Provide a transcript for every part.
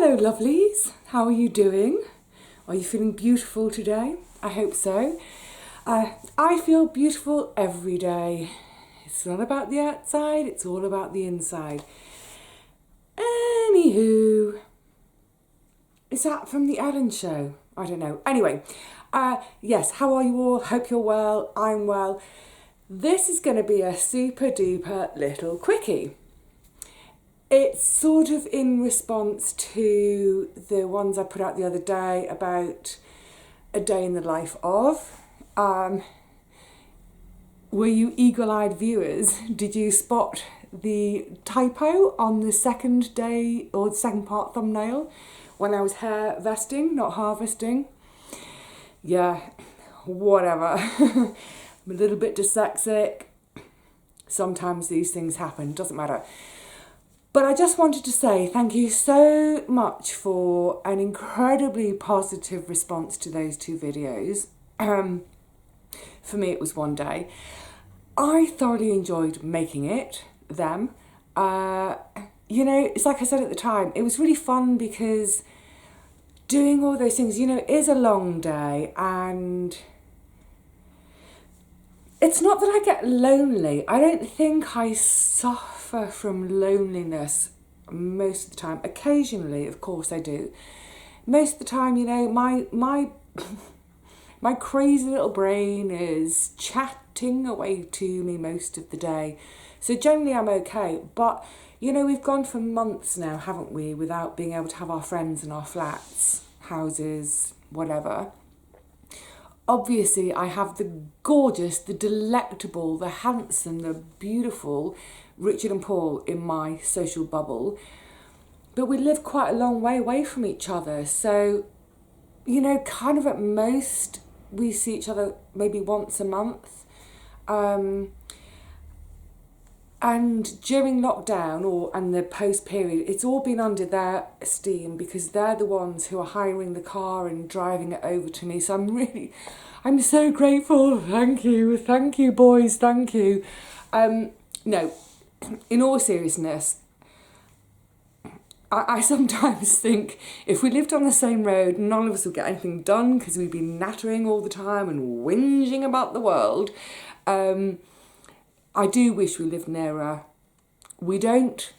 Hello lovelies, how are you doing? Are you feeling beautiful today? I hope so. I feel beautiful every day. It's not about the outside, it's all about the inside. Anywho, is that from the Ellen show? I don't know. Anyway, yes, how are you all? Hope you're well. I'm well. This is going to be a super duper little quickie. It's sort of in response to the ones I put out the other day about a day in the life of. Were you eagle-eyed viewers? Did you spot the typo on the second day or the second part thumbnail when I was harvesting, not harvesting? Yeah, whatever. I'm a little bit dyslexic. Sometimes these things happen, doesn't matter. But I just wanted to say thank you so much for an incredibly positive response to those two videos. For me, it was one day. I thoroughly enjoyed making them. You know, it's like I said at the time, it was really fun because doing all those things, you know, is a long day, and it's not that I get lonely. I don't think I suffer from loneliness most of the time. Occasionally, of course, I do. Most of the time, you know, my crazy little brain is chatting away to me most of the day. So generally I'm okay. But, you know, we've gone for months now, haven't we, without being able to have our friends in our flats, houses, whatever. Obviously, I have the gorgeous, the delectable, the handsome, the beautiful Richard and Paul in my social bubble. But we live quite a long way away from each other. So, you know, kind of at most, we see each other maybe once a month. And during lockdown and the post period, it's all been under their esteem because they're the ones who are hiring the car and driving it over to me. So I'm so grateful. Thank you boys, thank you. No, in all seriousness, I sometimes think if we lived on the same road, none of us would get anything done because we'd be nattering all the time and whinging about the world. I do wish we lived nearer. We don't.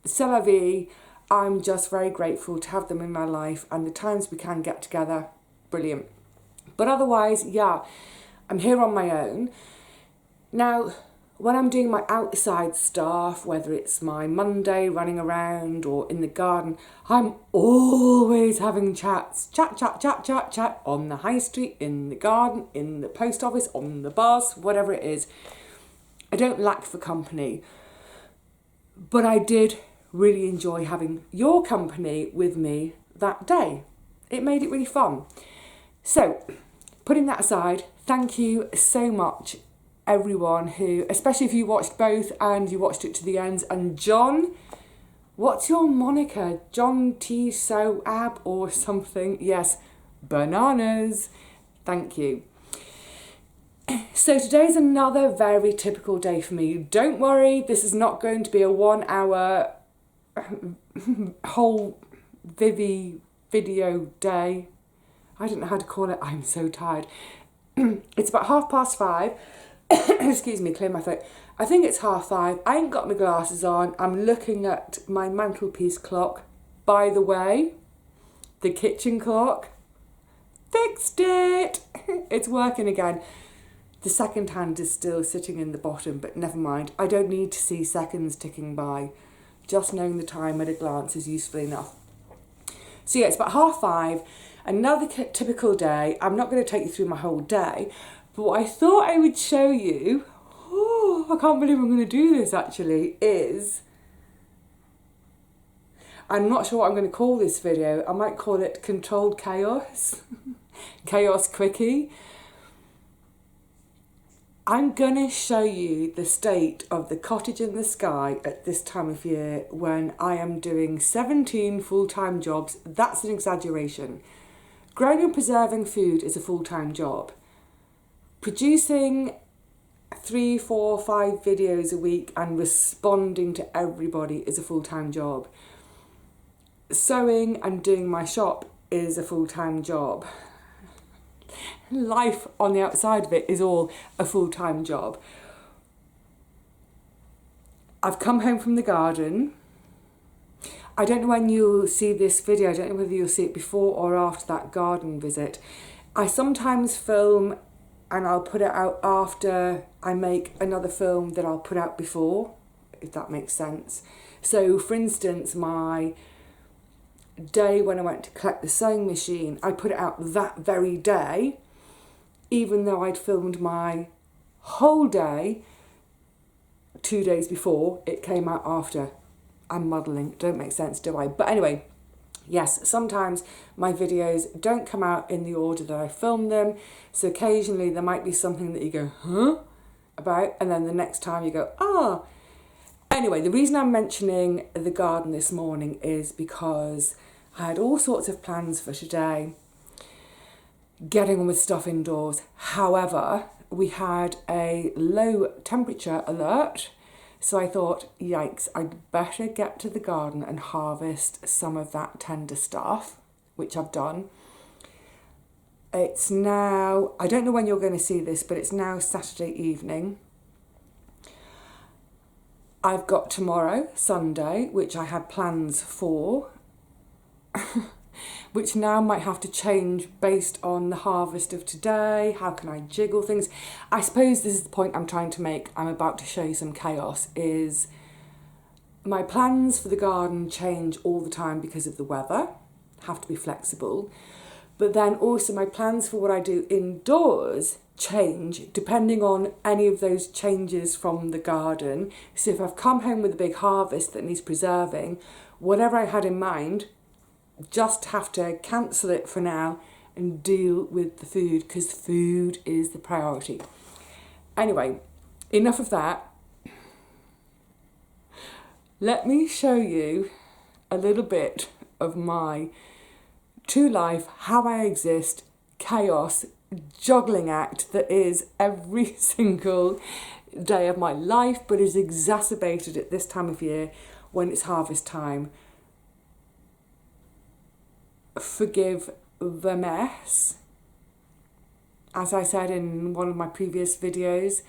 C'est la vie. I'm just very grateful to have them in my life, and the times we can get together, brilliant. But otherwise, yeah, I'm here on my own. Now, when I'm doing my outside stuff, whether it's my Monday running around or in the garden, I'm always having chats. Chat on the high street, in the garden, in the post office, on the bus, whatever it is. I don't lack for company, but I did really enjoy having your company with me that day. It made it really fun. So, putting that aside, thank you so much, everyone who, especially if you watched both and you watched it to the end. And John, what's your moniker? John T. So Ab or something? Yes, bananas. Thank you. So today's another very typical day for me. Don't worry, this is not going to be a 1 hour whole Vivi video day. I don't know how to call it. I'm so tired. It's about 5:30. Excuse me, clear my throat. I think it's 5:30. I ain't got my glasses on. I'm looking at my mantelpiece clock. By the way, the kitchen clock. Fixed it. It's working again. The second hand is still sitting in the bottom, but never mind. I don't need to see seconds ticking by. Just knowing the time at a glance is useful enough. So yeah, it's about 5:30. Another typical day. I'm not going to take you through my whole day, but what I thought I would show you, I can't believe I'm going to do this actually, is, I'm not sure what I'm going to call this video. I might call it Controlled Chaos. Chaos Quickie. I'm going to show you the state of the cottage in the sky at this time of year when I am doing 17 full-time jobs. That's an exaggeration. Growing and preserving food is a full-time job. Producing 3, 4, 5 videos a week and responding to everybody is a full-time job. sewing and doing my shop is a full-time job. Life on the outside of it is all a full-time job. I've come home from the garden. I don't know when you'll see this video. I don't know whether you'll see it before or after that garden visit. I sometimes film and I'll put it out after I make another film that I'll put out before, if that makes sense. So for instance, my day when I went to collect the sewing machine, I put it out that very day, even though I'd filmed my whole day 2 days before. It came out after. I'm muddling, don't make sense, do I? But anyway, yes, sometimes my videos don't come out in the order that I filmed them, so occasionally there might be something that you go, huh? About, and then the next time you go, ah. Anyway, the reason I'm mentioning the garden this morning is because I had all sorts of plans for today, getting on with stuff indoors. However, we had a low temperature alert, so I thought, yikes, I'd better get to the garden and harvest some of that tender stuff, which I've done. It's now, I don't know when you're going to see this, but it's now Saturday evening. I've got tomorrow, Sunday, which I had plans for, which now might have to change based on the harvest of today. How can I jiggle things? I suppose this is the point I'm trying to make. I'm about to show you some chaos. Is my plans for the garden change all the time because of the weather. Have to be flexible. But then also my plans for what I do indoors change depending on any of those changes from the garden. So if I've come home with a big harvest that needs preserving, whatever I had in mind, just have to cancel it for now and deal with the food, because food is the priority. Anyway, enough of that. Let me show you a little bit of my to life, how I exist, chaos, juggling act that is every single day of my life, but is exacerbated at this time of year when it's harvest time. Forgive the mess. As I said in one of my previous videos,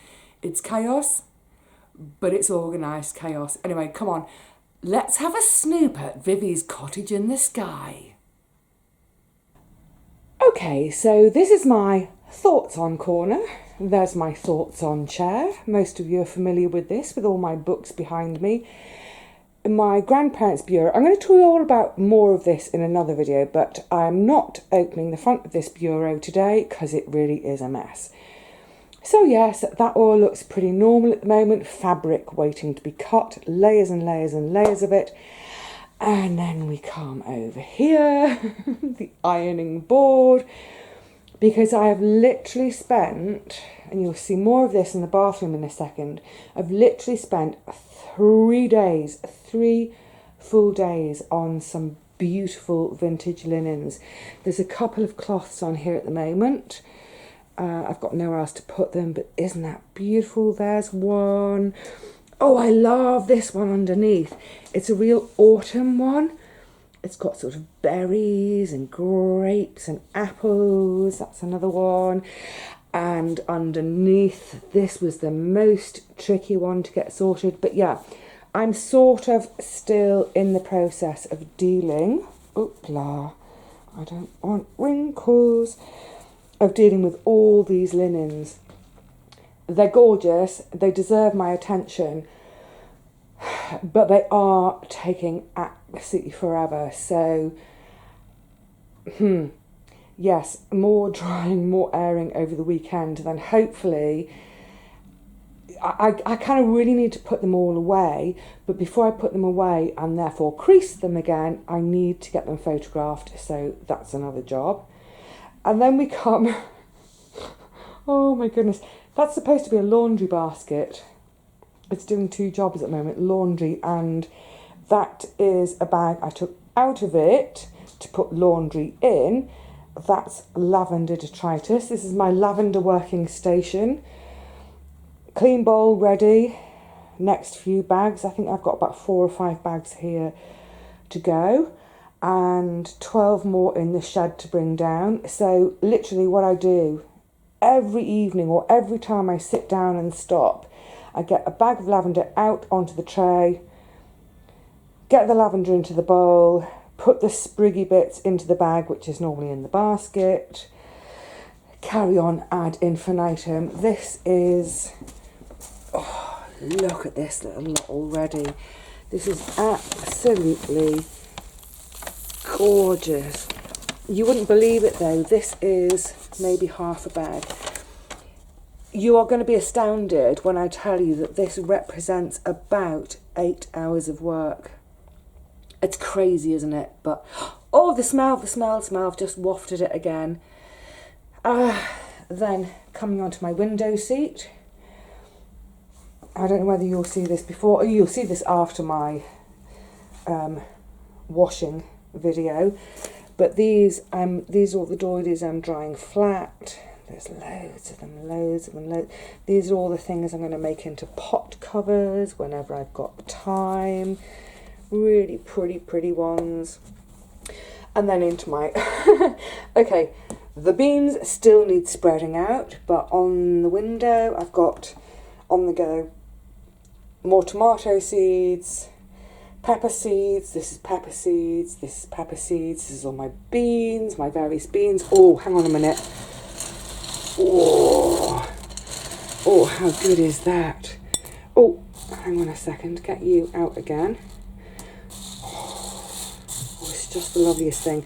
it's chaos, but it's organised chaos. Anyway, come on, let's have a snoop at Vivi's cottage in the sky. Okay, so this is my thoughts on corner. There's my thoughts on chair. Most of you are familiar with this, with all my books behind me. My grandparents' bureau. I'm going to tell you all about more of this in another video, but I'm not opening the front of this bureau today because it really is a mess. So yes, that all looks pretty normal at the moment. Fabric waiting to be cut, layers and layers and layers of it. And then we come over here, the ironing board, because I have literally spent, and you'll see more of this in the bathroom in a second, I've literally spent 3 days, 3 full days on some beautiful vintage linens. There's a couple of cloths on here at the moment. I've got nowhere else to put them, but isn't that beautiful? There's one. Oh, I love this one underneath. It's a real autumn one. It's got sort of berries and grapes and apples. That's another one. And underneath, this was the most tricky one to get sorted. But yeah, I'm sort of still in the process of dealing. Oopla, I don't want wrinkles. Of dealing with all these linens. They're gorgeous. They deserve my attention. But they are taking absolutely forever. So, yes, more drying, more airing over the weekend. Then hopefully, I kind of really need to put them all away. But before I put them away and therefore crease them again, I need to get them photographed. So that's another job. And then we come, oh my goodness, that's supposed to be a laundry basket. It's doing 2 jobs at the moment, laundry, and that is a bag I took out of it to put laundry in. That's lavender detritus. This is my lavender working station. Clean bowl ready. Next few bags. I think I've got about 4 or 5 bags here to go. and 12 more in the shed to bring down. So literally what I do every evening or every time I sit down and stop, I get a bag of lavender out onto the tray, get the lavender into the bowl, put the spriggy bits into the bag, which is normally in the basket, carry on ad infinitum. This is, oh, look at this little lot already. This is absolutely gorgeous. You wouldn't believe it though, this is maybe half a bag. You are going to be astounded when I tell you that this represents about 8 hours of work. It's crazy, isn't it? But, oh, the smell, I've just wafted it again. Then coming onto my window seat. I don't know whether you'll see this before, or you'll see this after my washing video. But these are all the doilies I'm drying flat. There's loads of them. These are all the things I'm going to make into pot covers whenever I've got time. Really pretty ones. And then into my... okay, the beans still need spreading out, but on the window I've got on the go more tomato seeds, pepper seeds. This is pepper seeds, this is pepper seeds. This is all my beans, my various beans. Oh, hang on a minute. Oh, how good is that? Oh, hang on a second, get you out again. Oh, it's just the loveliest thing.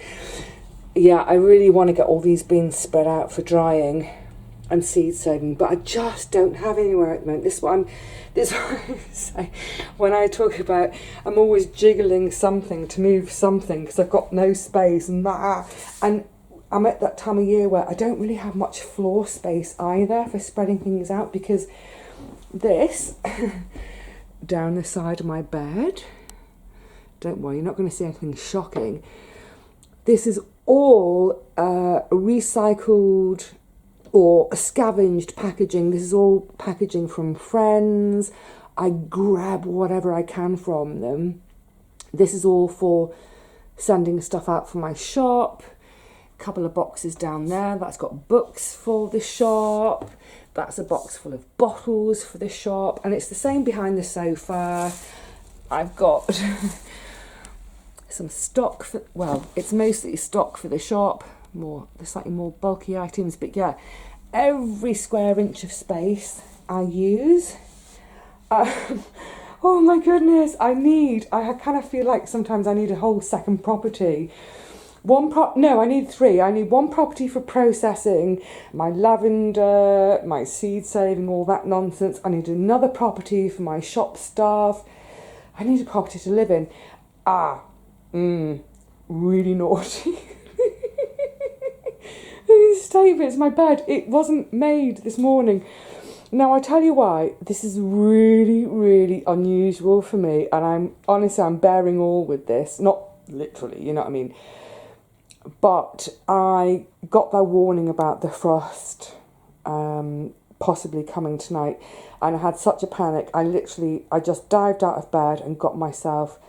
Yeah, I really want to get all these beans spread out for drying and seed saving, but I just don't have anywhere at the moment. This is what I say when I talk about I'm always jiggling something to move something because I've got no space and I'm at that time of year where I don't really have much floor space either for spreading things out, because this down the side of my bed, don't worry, you're not going to see anything shocking. This is all recycled or scavenged packaging. This is all packaging from friends. I grab whatever I can from them. This is all for sending stuff out for my shop. Couple of boxes down there, that's got books for the shop. That's a box full of bottles for the shop, and it's the same behind the sofa. I've got some stock for, well, it's mostly stock for the shop, the slightly more bulky items, but yeah, every square inch of space I use. Oh my goodness, I kind of feel like sometimes I need a whole second property. I need 3. I need one property for processing my lavender, my seed saving, all that nonsense. I need another property for my shop staff. I need a property to live in. Really naughty. These statements, my bed, it wasn't made this morning. Now, I tell you why, this is really unusual for me, and I'm bearing all with this, not literally, you know what I mean. But I got that warning about the frost possibly coming tonight, and I had such a panic. I just dived out of bed and got myself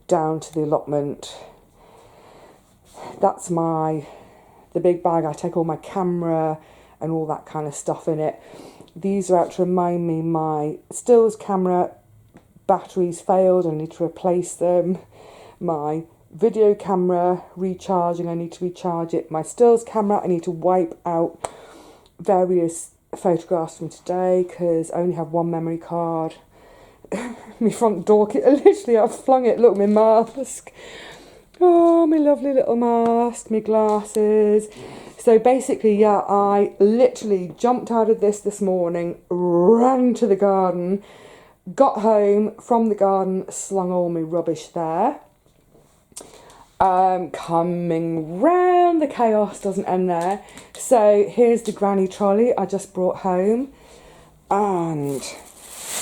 down to the allotment. That's the big bag. I take all my camera and all that kind of stuff in it. These are out to remind me my stills camera batteries failed. I need to replace them. My video camera recharging, I need to recharge it. My stills camera, I need to wipe out various photographs from today because I only have one memory card. My front door kit, literally I've flung it. Look, my mask. Oh, my lovely little mask, my glasses. So basically, yeah, I literally jumped out of this morning, ran to the garden, got home from the garden, slung all my rubbish there. Coming round, the chaos doesn't end there. So here's the granny trolley I just brought home, and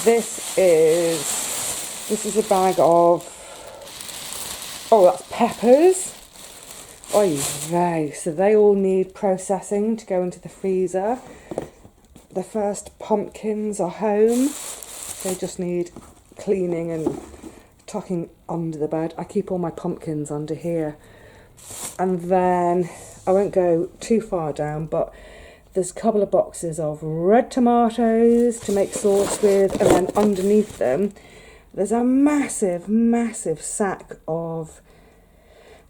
this is a bag of, that's peppers. Oy vey. So they all need processing to go into the freezer. The first pumpkins are home. They just need cleaning and tucking under the bed. I keep all my pumpkins under here. And then I won't go too far down, but there's a couple of boxes of red tomatoes to make sauce with, and then underneath them there's a massive sack of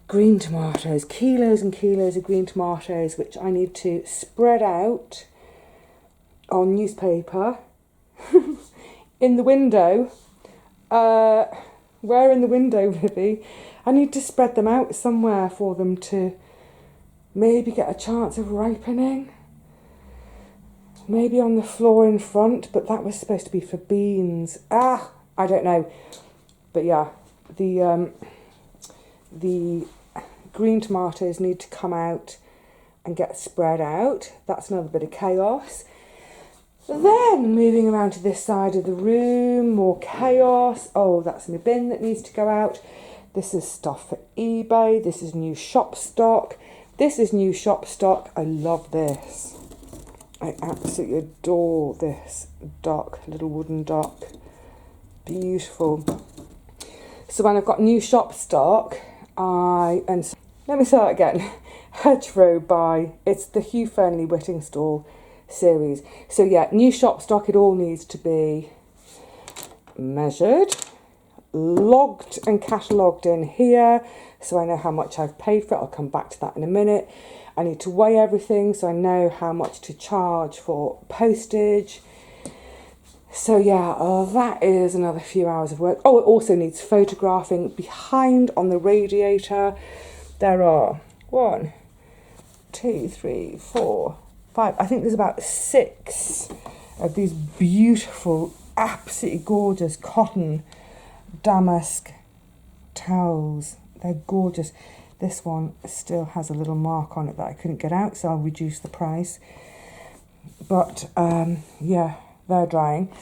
green tomatoes, kilos and kilos of green tomatoes, which I need to spread out on newspaper in the window. Where in the window, Vivi? I need to spread them out somewhere for them to maybe get a chance of ripening. Maybe on the floor in front, but that was supposed to be for beans. I don't know. But yeah, the green tomatoes need to come out and get spread out. That's another bit of chaos. Then moving around to this side of the room, more chaos. Oh, that's my bin that needs to go out. This is stuff for eBay. This is new shop stock. This is new shop stock. I love this. I absolutely adore this dock, little wooden dock. Beautiful. So when I've got new shop stock, let me start again. Hedgerow by, it's the Hugh Fernley Whittingstall series. So yeah, new shop stock, it all needs to be measured, logged and catalogued in here, so I know how much I've paid for it. I'll come back to that in a minute. I need to weigh everything so I know how much to charge for postage. So yeah, that is another few hours of work. Oh, it also needs photographing. Behind on the radiator, there are 1, 2, 3, 4, 5. I think there's about 6 of these beautiful, absolutely gorgeous cotton damask towels. They're gorgeous. This one still has a little mark on it that I couldn't get out, so I'll reduce the price. But yeah, they're drying.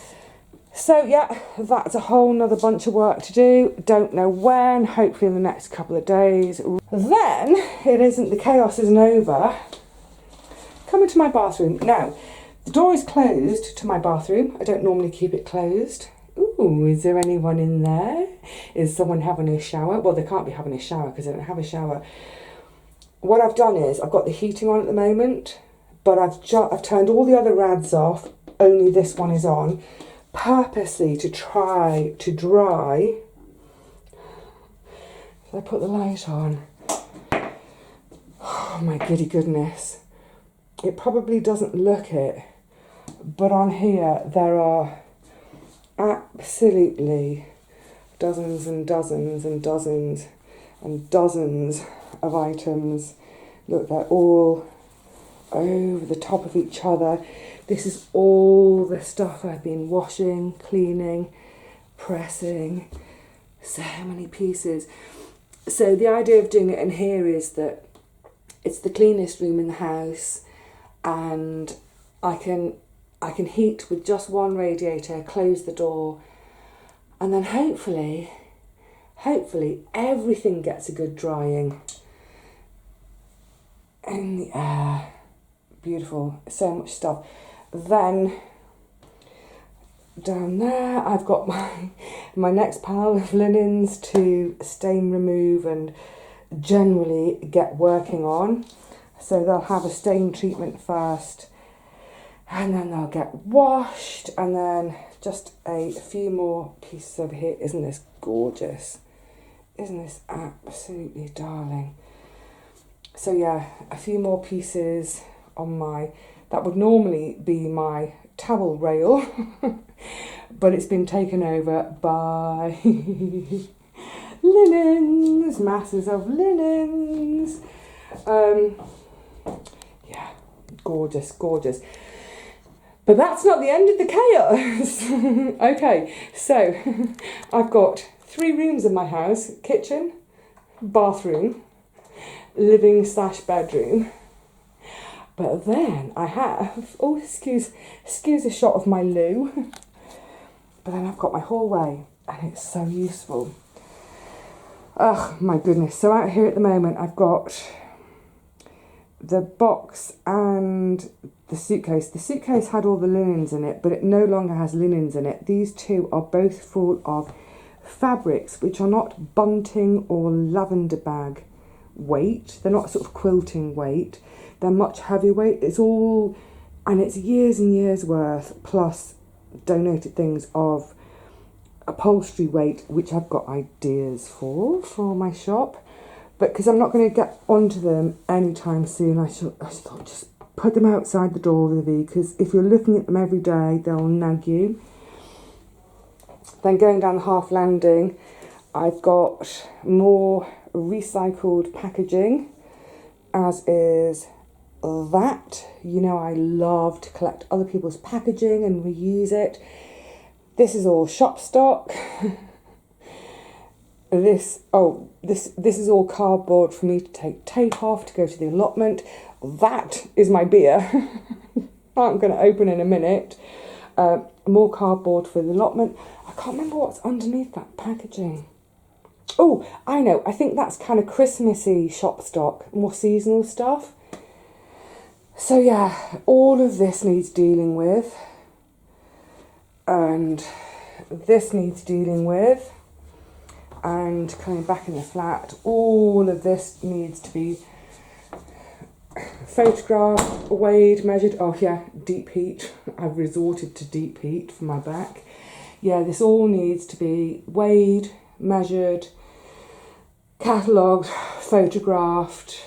So yeah, that's a whole nother bunch of work to do. Don't know when, hopefully in the next couple of days. Then, the chaos isn't over. Coming to my bathroom. Now, the door is closed to my bathroom. I don't normally keep it closed. Ooh, is there anyone in there? Is someone having a shower? Well, they can't be having a shower because they don't have a shower. What I've done is, I've got the heating on at the moment, but I've turned all the other rads off. Only this one is on, purposely to try to dry. So I put the light on. Oh my goody goodness. It probably doesn't look it, but on here there are absolutely dozens and dozens and dozens and dozens of items. Look, they're all over the top of each other. This is all the stuff I've been washing, cleaning, pressing. So many pieces. So the idea of doing it in here is that it's the cleanest room in the house, and I can heat with just one radiator, close the door, and then hopefully everything gets a good drying in the air. Beautiful, so much stuff. Then down there I've got my next pile of linens to stain remove and generally get working on. So they'll have a stain treatment first, and then they'll get washed, and then just a few more pieces over here. Isn't this gorgeous? Isn't this absolutely darling? So yeah, a few more pieces on that would normally be my towel rail, but it's been taken over by linens, masses of linens. Yeah, gorgeous, gorgeous. But that's not the end of the chaos. Okay, so I've got 3 rooms in my house: kitchen, bathroom, living/bedroom. But then I have, excuse a shot of my loo. But then I've got my hallway, and it's so useful. Oh my goodness. So out here at the moment, I've got the box and the suitcase. The suitcase had all the linens in it, but it no longer has linens in it. These two are both full of fabrics which are not bunting or lavender bag weight. They're not sort of quilting weight. They're much heavier weight. It's all, and it's years and years worth plus donated things of upholstery weight, which I've got ideas for my shop. But because I'm not going to get onto them anytime soon, I thought just put them outside the door, Vivi, because if you're looking at them every day, they'll nag you. Then going down the half landing, I've got more recycled packaging, as is that. You know, I love to collect other people's packaging and reuse it. This is all shop stock. This is all cardboard for me to take tape off to go to the allotment. That is my beer. I'm going to open in a minute. More cardboard for the allotment. I can't remember what's underneath that packaging. Oh, I know. I think that's kind of Christmassy shop stock, more seasonal stuff. So yeah, all of this needs dealing with. And this needs dealing with. And coming back in the flat, all of this needs to be photographed, weighed, measured. Oh yeah, deep heat. I've resorted to deep heat for my back. Yeah, this all needs to be weighed, measured, catalogued, photographed,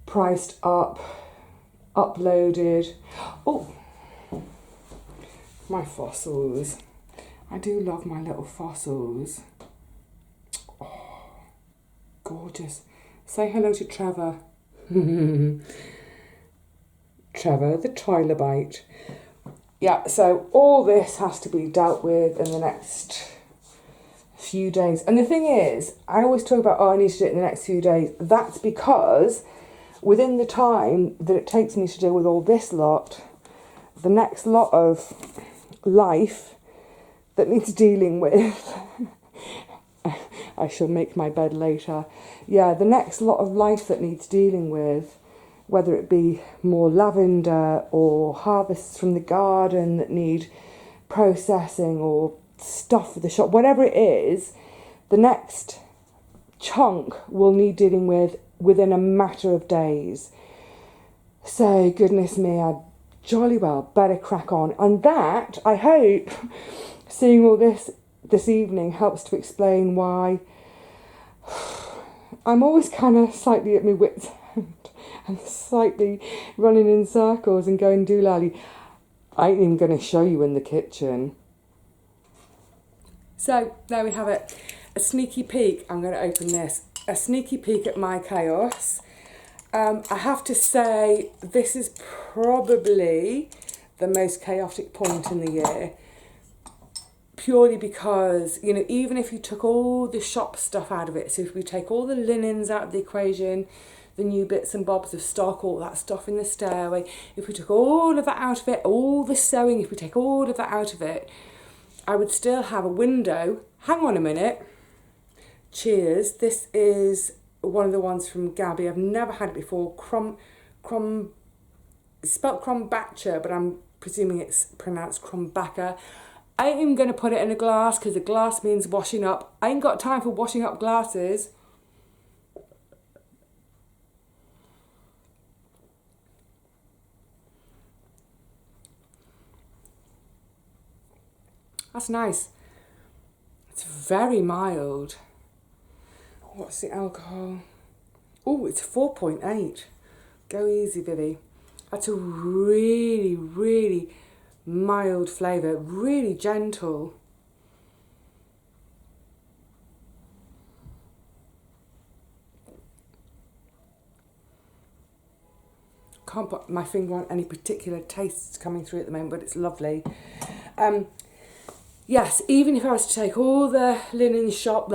priced up, uploaded. Oh, my fossils. I do love my little fossils. Oh, gorgeous. Say hello to Trevor. Trevor the trilobite. Yeah, so all this has to be dealt with in the next few days. And the thing is, I always talk about, I need to do it in the next few days. That's because within the time that it takes me to deal with all this lot, the next lot of life that needs dealing with, I shall make my bed later. Yeah, the next lot of life that needs dealing with, whether it be more lavender or harvests from the garden that need processing or stuff for the shop, whatever it is, the next chunk will need dealing with within a matter of days. So, goodness me, I jolly well better crack on. And that, I hope, seeing all this evening helps to explain why I'm always kind of slightly at my wit's end and slightly running in circles and going doolally. I ain't even going to show you in the kitchen. So, there we have it. A sneaky peek. I'm going to open this. A sneaky peek at my chaos. I have to say, this is probably the most chaotic point in the year. Purely because, you know, even if you took all the shop stuff out of it, so if we take all the linens out of the equation, the new bits and bobs of stock, all that stuff in the stairway, if we took all of that out of it, all the sewing, if we take all of that out of it, I would still have a window. Hang on a minute. Cheers. This is one of the ones from Gabby. I've never had it before. Spelt Krombacher, but I'm presuming it's pronounced Krombacher. I ain't even going to put it in a glass because the glass means washing up. I ain't got time for washing up glasses. That's nice. It's very mild. What's the alcohol? Oh, it's 4.8. Go easy, Vivi. That's a really, really mild flavour, really gentle. Can't put my finger on any particular tastes coming through at the moment, but it's lovely. Yes, even if I was to take all the linen shop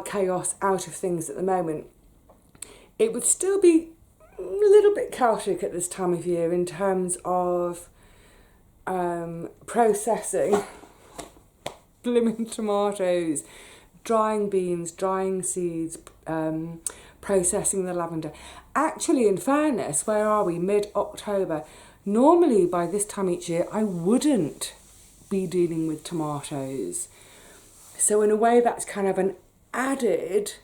chaos out of things at the moment, it would still be a little bit chaotic at this time of year in terms of processing blimmin' tomatoes, drying beans, drying seeds, processing the lavender. Actually, in fairness, where are we? Mid-October. Normally, by this time each year, I wouldn't be dealing with tomatoes. So in a way, that's kind of an added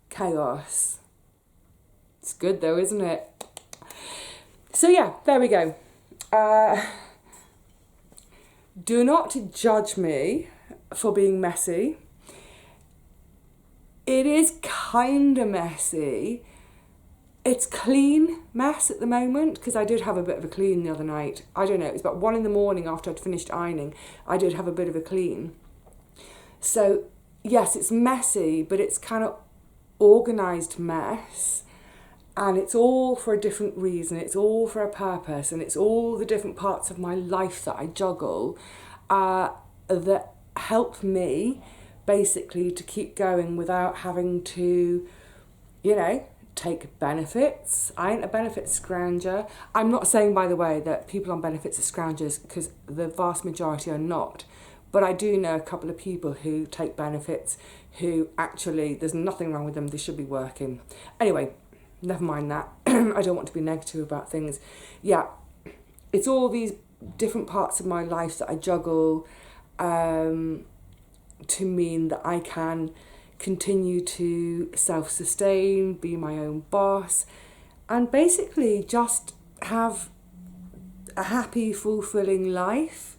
chaos. It's good though, isn't it? So yeah, there we go. Do not judge me for being messy. It is kind of messy. It's clean mess at the moment, because I did have a bit of a clean the other night. I don't know, it was about 1 a.m. after I'd finished ironing. I did have a bit of a clean. So yes, it's messy, but it's kind of organised mess. And it's all for a different reason, it's all for a purpose, and it's all the different parts of my life that I juggle that help me basically to keep going without having to, you know, take benefits. I ain't a benefits scrounger. I'm not saying, by the way, that people on benefits are scroungers, because the vast majority are not. But I do know a couple of people who take benefits who actually, there's nothing wrong with them, they should be working. Anyway, never mind that. I don't want to be negative about things. Yeah, it's all these different parts of my life that I juggle to mean that I can continue to self-sustain, be my own boss, and basically just have a happy, fulfilling life.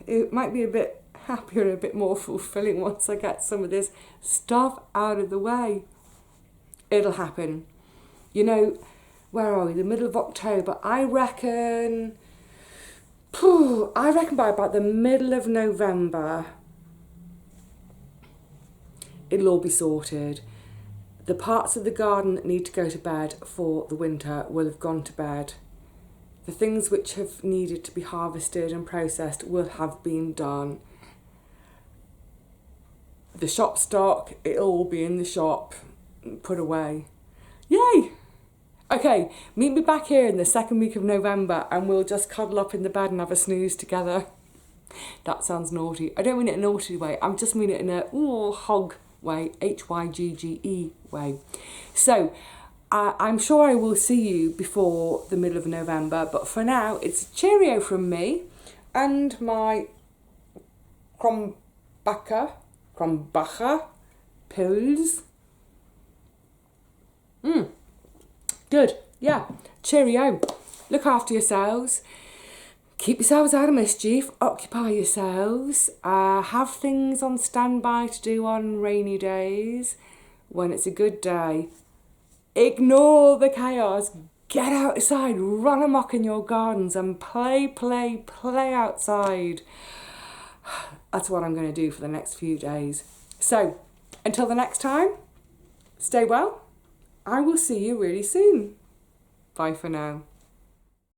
It might be a bit happier and a bit more fulfilling once I get some of this stuff out of the way. It'll happen. You know, where are we? The middle of October. I reckon by about the middle of November, it'll all be sorted. The parts of the garden that need to go to bed for the winter will have gone to bed. The things which have needed to be harvested and processed will have been done. The shop stock, it'll all be in the shop, put away. Yay! Okay, meet me back here in the second week of November and we'll just cuddle up in the bed and have a snooze together. That sounds naughty. I don't mean it in a naughty way. I just mean it in a hog way, Hygge way. So, I'm sure I will see you before the middle of November, but for now, it's cheerio from me and my Krombacher pills. Good. Yeah. Cheerio. Look after yourselves. Keep yourselves out of mischief. Occupy yourselves. Have things on standby to do on rainy days. When it's a good day, ignore the chaos. Get outside. Run amok in your gardens and play outside. That's what I'm going to do for the next few days. So, until the next time, stay well. I will see you really soon. Bye for now.